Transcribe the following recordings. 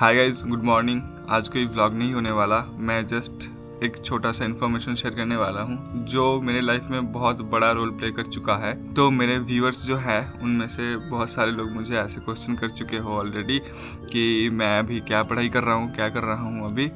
Hi guys, good morning. आज कोई vlog नहीं होने वाला। मैं जस्ट एक छोटा सा इन्फॉर्मेशन शेयर करने वाला हूँ जो मेरे लाइफ में बहुत बड़ा रोल प्ले कर चुका है। तो मेरे व्यूअर्स जो है उनमें से बहुत सारे लोग मुझे ऐसे क्वेश्चन कर चुके हो ऑलरेडी कि मैं अभी क्या पढ़ाई कर रहा हूँ, क्या कर रहा हूँ अभी।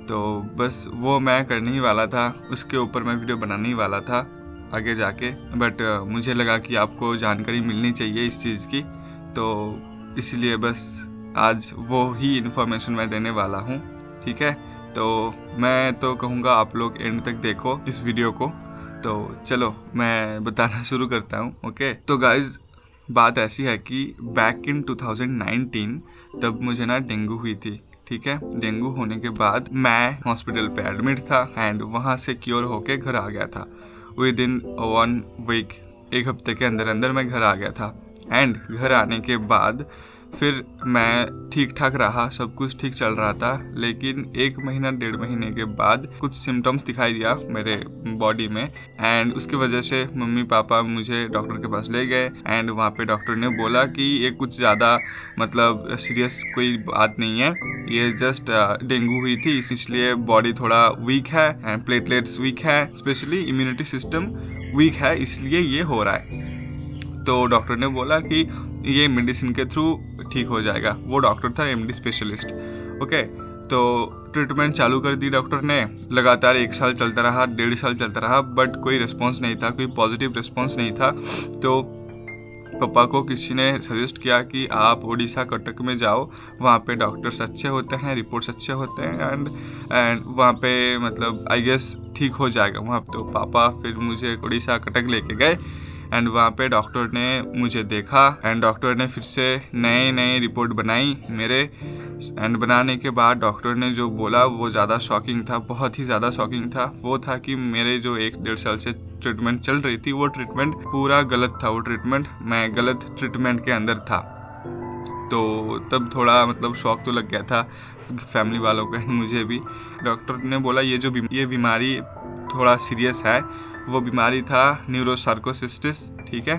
तो बस वो मैं करने ही वाला था, उसके ऊपर मैं वीडियो बनाने ही वाला था आगे जाके। बट मुझे लगा कि आपको जानकारी मिलनी चाहिए इस चीज़ की, तो इसलिए बस आज वो ही इन्फॉर्मेशन मैं देने वाला हूँ। ठीक है, तो मैं तो कहूँगा आप लोग एंड तक देखो इस वीडियो को। तो चलो मैं बताना शुरू करता हूँ। ओके, तो गाइज बात ऐसी है कि बैक इन 2019 तब मुझे ना डेंगू हुई थी। ठीक है, डेंगू होने के बाद मैं हॉस्पिटल पे एडमिट था एंड वहाँ से क्योर होके घर आ गया था। विद इन 1 वीक, एक हफ्ते के अंदर अंदर मैं घर आ गया था। एंड घर आने के बाद फिर मैं ठीक ठाक रहा, सब कुछ ठीक चल रहा था। लेकिन 1 महीना 1.5 महीने के बाद कुछ सिम्टम्स दिखाई दिया मेरे बॉडी में एंड उसकी वजह से मम्मी पापा मुझे डॉक्टर के पास ले गए। एंड वहाँ पे डॉक्टर ने बोला कि ये कुछ ज़्यादा मतलब सीरियस कोई बात नहीं है, ये जस्ट डेंगू हुई थी, इसलिए बॉडी थोड़ा वीक है एंड प्लेटलेट्स वीक है, स्पेशली इम्यूनिटी सिस्टम वीक है, इसलिए ये हो रहा है। तो डॉक्टर ने बोला कि ये मेडिसिन के थ्रू ठीक हो जाएगा। वो डॉक्टर था एमडी स्पेशलिस्ट। ओके, तो ट्रीटमेंट चालू कर दी डॉक्टर ने। लगातार 1 साल चलता रहा, 1.5 साल चलता रहा, बट कोई रिस्पॉन्स नहीं था, कोई पॉजिटिव रिस्पॉन्स नहीं था। तो पापा को किसी ने सजेस्ट किया कि आप उड़ीसा कटक में जाओ, वहाँ पे डॉक्टर्स अच्छे होते हैं, रिपोर्ट्स अच्छे होते हैं एंड वहाँ पे मतलब आई गेस ठीक हो जाएगा वहाँ। तो पापा फिर मुझे उड़ीसा कटक लेके गए एंड वहाँ पे डॉक्टर ने मुझे देखा एंड डॉक्टर ने फिर से नए रिपोर्ट बनाई मेरे। एंड बनाने के बाद डॉक्टर ने जो बोला वो ज़्यादा शॉकिंग था, बहुत ही ज़्यादा शॉकिंग था। वो था कि मेरे जो 1-1.5 साल से ट्रीटमेंट चल रही थी वो ट्रीटमेंट पूरा गलत था। वो ट्रीटमेंट, मैं गलत ट्रीटमेंट के अंदर था। तो तब थोड़ा मतलब शॉक तो लग गया था फैमिली वालों को, मुझे भी। डॉक्टर ने बोला ये बीमारी थोड़ा सीरियस है। वो बीमारी था न्यूरोसार्कोसिस्टिस। ठीक है,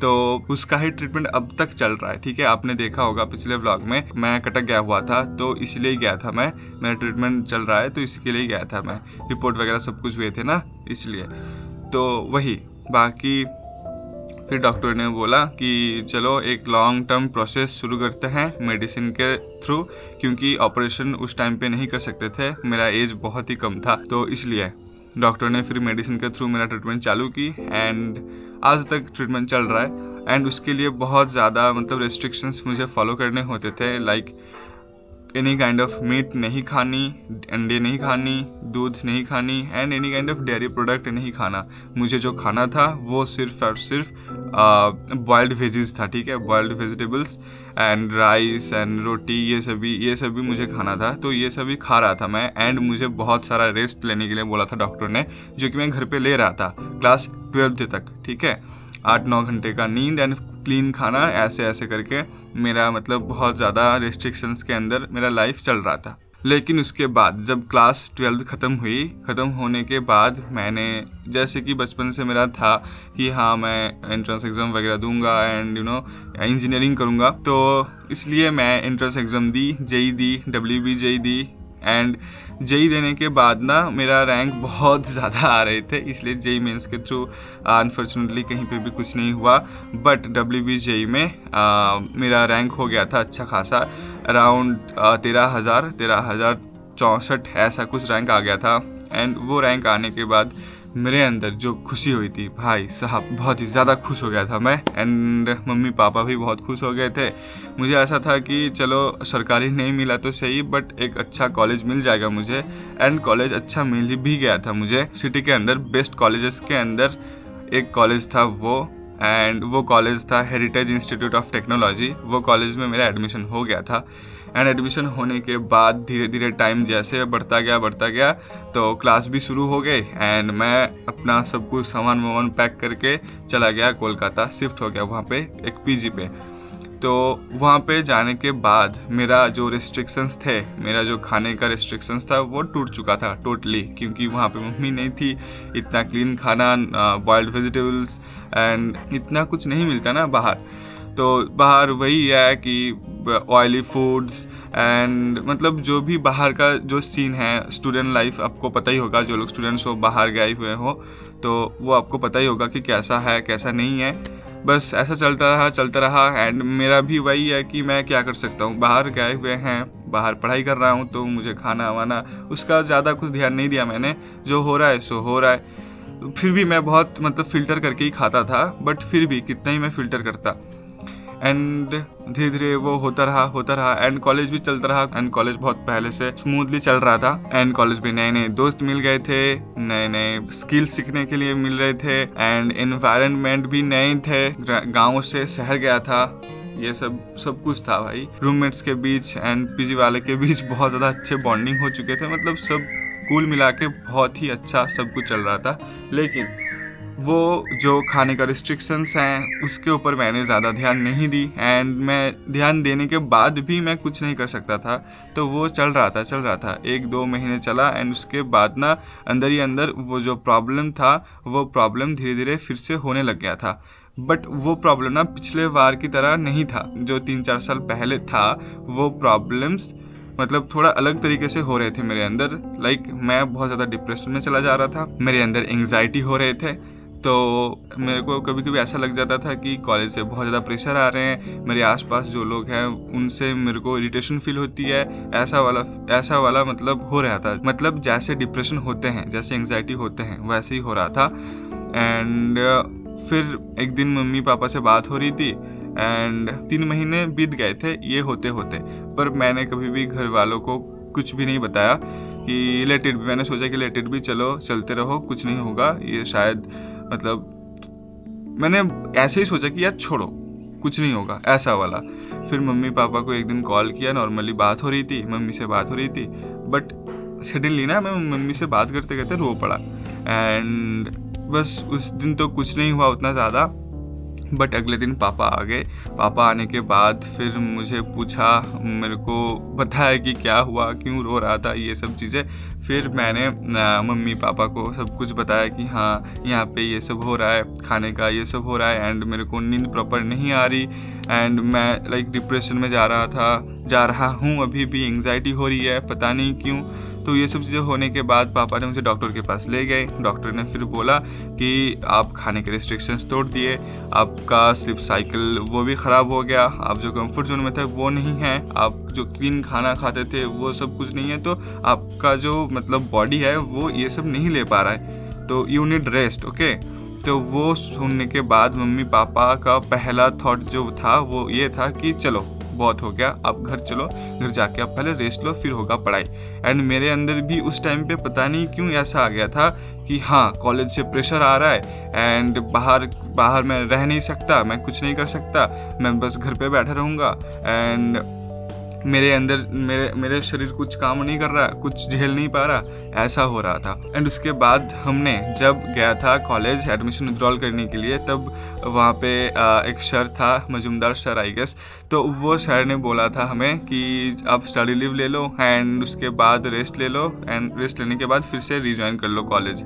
तो उसका ही ट्रीटमेंट अब तक चल रहा है। ठीक है, आपने देखा होगा पिछले व्लॉग में मैं कटक गया हुआ था, तो इसलिए गया था मैं। मेरा ट्रीटमेंट चल रहा है तो इसके लिए गया था मैं, रिपोर्ट वगैरह सब कुछ हुए थे ना, इसलिए। तो वही बाकी फिर डॉक्टर ने बोला कि चलो एक लॉन्ग टर्म प्रोसेस शुरू करते हैं मेडिसिन के थ्रू, क्योंकि ऑपरेशन उस टाइम पे नहीं कर सकते थे, मेरा एज बहुत ही कम था। तो इसलिए डॉक्टर ने फिर मेडिसिन के थ्रू मेरा ट्रीटमेंट चालू की एंड आज तक ट्रीटमेंट चल रहा है। एंड उसके लिए बहुत ज़्यादा मतलब रेस्ट्रिक्शंस मुझे फॉलो करने होते थे, like any kind of meat नहीं खानी, अंडे नहीं खानी, दूध नहीं खानी and any kind of dairy product नहीं खाना। मुझे जो खाना था वो सिर्फ और सिर्फ बॉइल्ड वेजिस था। ठीक है, boiled vegetables and rice and roti, ये सभी मुझे खाना था। तो ये सभी खा रहा था मैं। एंड मुझे बहुत सारा रेस्ट लेने के लिए बोला था डॉक्टर ने, जो कि मैं घर पे ले रहा था क्लास 12th तक। ठीक है, 8-9 घंटे का नींद एंड क्लीन खाना, ऐसे करके मेरा मतलब बहुत ज़्यादा रेस्ट्रिक्शंस के अंदर मेरा लाइफ चल रहा था। लेकिन उसके बाद जब क्लास 12 ख़त्म होने के बाद मैंने, जैसे कि बचपन से मेरा था कि हाँ मैं एंट्रेंस एग्ज़ाम वगैरह दूंगा एंड इंजीनियरिंग करूँगा, तो इसलिए मैं एंट्रेंस एग्ज़ाम दी, जेई दी, WB जेई दी। एंड जेई देने के बाद ना मेरा रैंक बहुत ज़्यादा आ रहे थे, इसलिए जेई मेंस के थ्रू अनफॉर्चुनेटली कहीं पे भी कुछ नहीं हुआ। बट WB जेई में मेरा रैंक हो गया था अच्छा खासा, अराउंड 13,064 ऐसा कुछ रैंक आ गया था। एंड वो रैंक आने के बाद मेरे अंदर जो खुशी हुई थी, भाई साहब बहुत ही ज़्यादा खुश हो गया था मैं। एंड मम्मी पापा भी बहुत खुश हो गए थे। मुझे ऐसा था कि चलो सरकारी नहीं मिला तो सही, बट एक अच्छा कॉलेज मिल जाएगा मुझे। एंड कॉलेज अच्छा मिल भी गया था मुझे। सिटी के अंदर बेस्ट कॉलेजेस के अंदर एक कॉलेज था वो, एंड वो कॉलेज था हेरिटेज इंस्टीट्यूट ऑफ टेक्नोलॉजी। वो कॉलेज में मेरा एडमिशन हो गया था। एंड एडमिशन होने के बाद धीरे धीरे टाइम जैसे बढ़ता गया तो क्लास भी शुरू हो गई एंड मैं अपना सब कुछ सामान पैक करके चला गया कोलकाता, शिफ्ट हो गया वहाँ पे एक पीजी पे। तो वहाँ पे जाने के बाद मेरा जो रिस्ट्रिक्शंस थे, मेरा जो खाने का रिस्ट्रिक्शंस था वो टूट चुका था टोटली, क्योंकि वहाँ पे मम्मी नहीं थी। इतना क्लीन खाना, बॉइल्ड वेजिटेबल्स एंड इतना कुछ नहीं मिलता ना बाहर। तो बाहर वही है कि ऑयली फूड्स एंड मतलब जो भी बाहर का जो सीन है, स्टूडेंट लाइफ आपको पता ही होगा, जो लोग स्टूडेंट्स हो बाहर गए हुए हो तो वो आपको पता ही होगा कि कैसा है कैसा नहीं है। बस ऐसा चलता रहा एंड मेरा भी वही है कि मैं क्या कर सकता हूँ, बाहर गए हुए हैं, बाहर पढ़ाई कर रहा हूँ तो मुझे खाना वाना उसका ज़्यादा कुछ ध्यान नहीं दिया मैंने, जो हो रहा है सो हो रहा है। फिर भी मैं बहुत मतलब फ़िल्टर करके ही खाता था, बट फिर भी कितना ही मैं फ़िल्टर करता। एंड धीरे धीरे वो होता रहा एंड कॉलेज भी चलता रहा एंड कॉलेज बहुत पहले से स्मूथली चल रहा था एंड कॉलेज में नए नए दोस्त मिल गए थे, नए नए स्किल सीखने के लिए मिल रहे थे एंड एनवायरनमेंट भी नए थे, गाँव से शहर गया था, ये सब कुछ था भाई। रूममेट्स के बीच एंड पीजी वाले के बीच बहुत ज़्यादा अच्छे बॉन्डिंग हो चुके थे, मतलब सब कुल मिला के बहुत ही अच्छा सब कुछ चल रहा था। लेकिन वो जो खाने का रिस्ट्रिक्शंस हैं उसके ऊपर मैंने ज़्यादा ध्यान नहीं दी एंड मैं ध्यान देने के बाद भी मैं कुछ नहीं कर सकता था, तो वो चल रहा था 1-2 महीने चला एंड उसके बाद ना अंदर ही अंदर वो जो प्रॉब्लम था वो प्रॉब्लम धीरे धीरे फिर से होने लग गया था। बट वो प्रॉब्लम ना पिछले बार की तरह नहीं था, जो 3-4 साल पहले था वो प्रॉब्लम्स मतलब थोड़ा अलग तरीके से हो रहे थे मेरे अंदर। लाइक मैं बहुत ज़्यादा डिप्रेशन में चला जा रहा था, मेरे अंदर एंग्जाइटी हो रहे थे, तो मेरे को कभी कभी ऐसा लग जाता था कि कॉलेज से बहुत ज़्यादा प्रेशर आ रहे हैं, मेरे आसपास जो लोग हैं उनसे मेरे को इरिटेशन फील होती है, ऐसा वाला मतलब हो रहा था। मतलब जैसे डिप्रेशन होते हैं, जैसे एंग्जाइटी होते हैं वैसे ही हो रहा था। एंड फिर एक दिन मम्मी पापा से बात हो रही थी एंड 3 महीने बीत गए थे ये होते होते, पर मैंने कभी भी घर वालों को कुछ भी नहीं बताया कि लेट इट भी। मैंने सोचा कि लेट इट भी, चलो चलते रहो, कुछ नहीं होगा, ये शायद मतलब मैंने ऐसे ही सोचा कि यार छोड़ो कुछ नहीं होगा, ऐसा वाला। फिर मम्मी पापा को एक दिन कॉल किया, नॉर्मली बात हो रही थी, मम्मी से बात हो रही थी, बट सडनली ना मैं मम्मी से बात करते करते रो पड़ा एंड बस उस दिन तो कुछ नहीं हुआ उतना ज़्यादा। बट अगले दिन पापा आ गए, पापा आने के बाद फिर मुझे पूछा, मेरे को बताया कि क्या हुआ, क्यों रो रहा था, ये सब चीज़ें। फिर मैंने मम्मी पापा को सब कुछ बताया कि हाँ यहाँ पे ये सब हो रहा है, खाने का ये सब हो रहा है एंड मेरे को नींद प्रॉपर नहीं आ रही एंड मैं लाइक डिप्रेशन में जा रहा हूँ, अभी भी एंग्जाइटी हो रही है, पता नहीं क्यों। तो ये सब चीज़ें होने के बाद पापा ने मुझे डॉक्टर के पास ले गए। डॉक्टर ने फिर बोला कि आप खाने के रिस्ट्रिक्शंस तोड़ दिए, आपका स्लीप साइकिल वो भी ख़राब हो गया, आप जो कंफर्ट जोन में थे वो नहीं है, आप जो क्लीन खाना खाते थे वो सब कुछ नहीं है, तो आपका जो मतलब बॉडी है वो ये सब नहीं ले पा रहा है, तो यू नीड रेस्ट। ओके, तो वो सुनने के बाद मम्मी पापा का पहला थॉट जो था वो ये था कि चलो बहुत हो गया, आप घर चलो, घर जाके आप पहले रेस्ट लो, फिर होगा पढ़ाई। एंड मेरे अंदर भी उस टाइम पे पता नहीं क्यों ऐसा आ गया था कि हाँ कॉलेज से प्रेशर आ रहा है एंड बाहर मैं रह नहीं सकता, मैं कुछ नहीं कर सकता, मैं बस घर पे बैठा रहूँगा एंड मेरे अंदर मेरे शरीर कुछ काम नहीं कर रहा, कुछ झेल नहीं पा रहा, ऐसा हो रहा था। एंड उसके बाद हमने जब गया था कॉलेज एडमिशन विड्रॉल करने के लिए, तब वहाँ पे एक सर था, मजुमदार सर आई गेस, तो वो सर ने बोला था हमें कि आप स्टडी लीव ले लो एंड उसके बाद रेस्ट ले लो एंड रेस्ट लेने के बाद फिर से रिज्वाइन कर लो कॉलेज।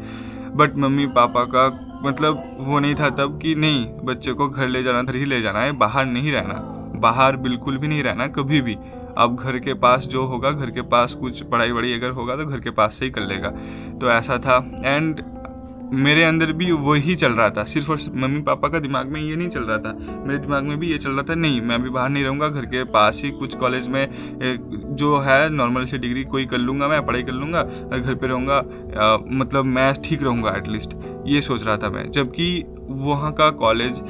बट मम्मी पापा का मतलब वो नहीं था तब कि नहीं, बच्चे को घर ले जाना, घर ही ले जाना है, बाहर नहीं रहना, बाहर बिल्कुल भी नहीं रहना कभी भी। अब घर के पास जो होगा, घर के पास कुछ पढ़ाई वढ़ाई अगर होगा तो घर के पास से ही कर लेगा, तो ऐसा था। एंड मेरे अंदर भी वही चल रहा था, सिर्फ और मम्मी पापा का दिमाग में ये नहीं चल रहा था, मेरे दिमाग में भी ये चल रहा था, नहीं मैं भी बाहर नहीं रहूँगा, घर के पास ही कुछ कॉलेज में जो है नॉर्मल से डिग्री कोई कर लूँगा, मैं पढ़ाई कर लूँगा, घर पे रहूँगा, मतलब मैं ठीक रहूँगा एटलीस्ट, ये सोच रहा था मैं। जबकि वहाँ का कॉलेज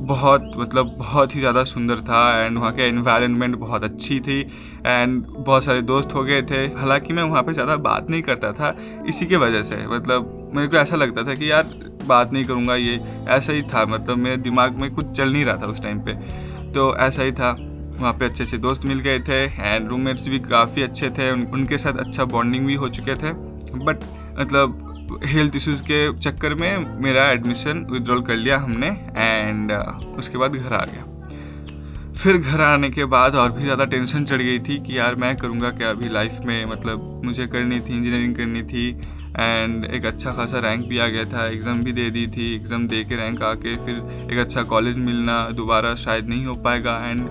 बहुत ही ज़्यादा सुंदर था एंड वहाँ के एनवायरनमेंट बहुत अच्छी थी एंड बहुत सारे दोस्त हो गए थे। हालांकि मैं वहाँ पे ज़्यादा बात नहीं करता था इसी के वजह से, मतलब मेरे को ऐसा लगता था कि यार बात नहीं करूँगा, ये ऐसा ही था, मतलब मेरे दिमाग में कुछ चल नहीं रहा था उस टाइम पे, तो ऐसा ही था। वहाँ पे अच्छे अच्छे दोस्त मिल गए थे एंड रूममेट्स भी काफ़ी अच्छे थे, उनके साथ अच्छा बॉन्डिंग भी हो चुके थे। बट मतलब हेल्थ इश्यूज़ के चक्कर में मेरा एडमिशन विड्रॉल कर लिया हमने एंड उसके बाद घर आ गया। फिर घर आने के बाद और भी ज़्यादा टेंशन चढ़ गई थी कि यार मैं करूँगा क्या अभी लाइफ में, मतलब मुझे करनी थी इंजीनियरिंग करनी थी एंड एक अच्छा खासा रैंक भी आ गया था, एग्ज़ाम भी दे दी थी, एग्ज़ाम दे के रैंक आके फिर एक अच्छा कॉलेज मिलना दोबारा शायद नहीं हो पाएगा एंड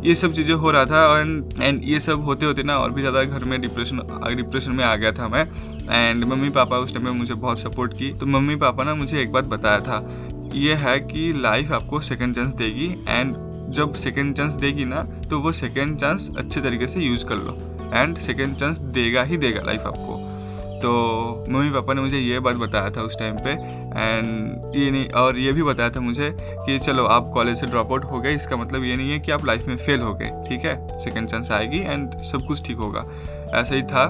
ये सब चीज़ें हो रहा था। एंड ये सब होते होते ना और भी ज़्यादा घर में डिप्रेशन में आ गया था मैं। एंड मम्मी पापा उस टाइम में मुझे बहुत सपोर्ट की। तो मम्मी पापा ना मुझे एक बात बताया था, ये है कि लाइफ आपको सेकेंड चांस देगी, एंड जब सेकेंड चांस देगी ना तो वो सेकेंड चांस अच्छे तरीके से यूज़ कर लो, एंड सेकेंड चांस देगा ही देगा लाइफ आपको। तो मम्मी पापा ने मुझे ये बात बताया था उस टाइम पे। एंड ये नहीं, और ये भी बताया था मुझे कि चलो आप कॉलेज से ड्रॉप आउट हो गए, इसका मतलब ये नहीं है कि आप लाइफ में फेल हो गए, ठीक है, सेकेंड चांस आएगी एंड सब कुछ ठीक होगा। ऐसा ही था।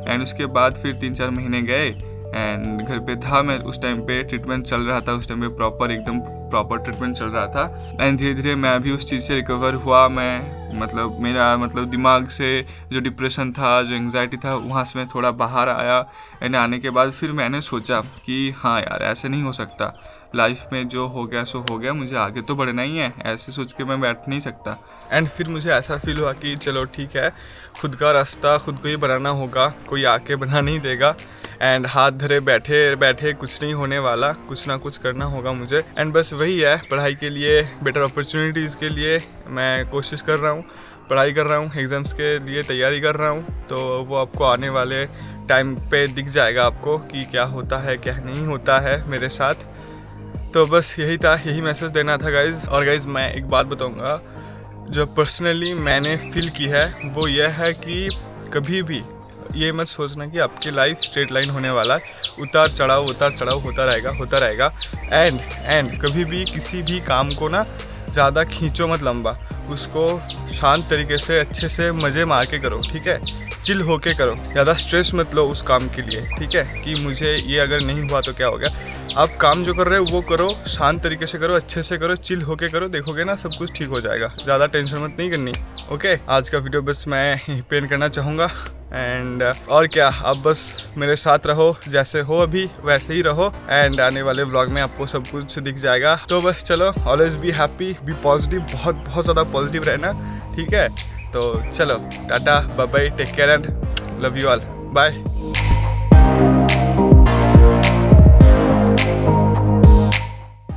एंड उसके बाद फिर 3-4 महीने गए एंड घर पे था मैं। उस टाइम पे ट्रीटमेंट चल रहा था, उस टाइम पे एकदम प्रॉपर ट्रीटमेंट चल रहा था। एंड धीरे धीरे मैं भी उस चीज़ से रिकवर हुआ। मेरा दिमाग से जो डिप्रेशन था, जो एंग्जाइटी था, वहाँ से मैं थोड़ा बाहर आया। एंड आने के बाद फिर मैंने सोचा कि हाँ यार, ऐसे नहीं हो सकता, लाइफ में जो हो गया सो हो गया, मुझे आगे तो बढ़ना ही है, ऐसे सोच के मैं बैठ नहीं सकता। एंड फिर मुझे ऐसा फील हुआ कि चलो ठीक है, खुद का रास्ता खुद को ही बनाना होगा, कोई आके बना नहीं देगा। एंड हाथ धरे बैठे बैठे कुछ नहीं होने वाला, कुछ ना कुछ करना होगा मुझे। एंड बस वही है, पढ़ाई के लिए, बेटर अपॉर्चुनिटीज़ के लिए मैं कोशिश कर रहा हूँ, पढ़ाई कर रहा हूँ, एग्ज़ाम्स के लिए तैयारी कर रहा हूँ। तो वो आपको आने वाले टाइम पे दिख जाएगा आपको कि क्या होता है क्या नहीं होता है मेरे साथ। तो बस यही था, यही मैसेज देना था गाइज़। और गाइज़ मैं एक बात बताऊँगा जो पर्सनली मैंने फील की है, वो यह है कि कभी भी ये मत सोचना कि आपकी लाइफ स्ट्रेट लाइन होने वाला है। उतार चढ़ाव होता रहेगा। एंड कभी भी किसी भी काम को ना ज़्यादा खींचो मत लंबा, उसको शांत तरीके से अच्छे से मज़े मार के करो, ठीक है, चिल होके करो, ज़्यादा स्ट्रेस मत लो उस काम के लिए, ठीक है, कि मुझे ये अगर नहीं हुआ तो क्या हो गया। आप काम जो कर रहे हो वो करो, शांत तरीके से करो, अच्छे से करो, चिल होके करो, देखोगे ना सब कुछ ठीक हो जाएगा। ज़्यादा टेंशन मत नहीं करनी। ओके, आज का वीडियो बस मैं पेन करना चाहूँगा। एंड और क्या, आप बस मेरे साथ रहो, जैसे हो अभी वैसे ही रहो। एंड आने वाले व्लॉग में आपको सब कुछ दिख जाएगा। तो बस चलो, always be happy, be positive, बहुत ज़्यादा पॉजिटिव रहना, ठीक है। तो चलो, tata, bye bye, take care and love you all, bye.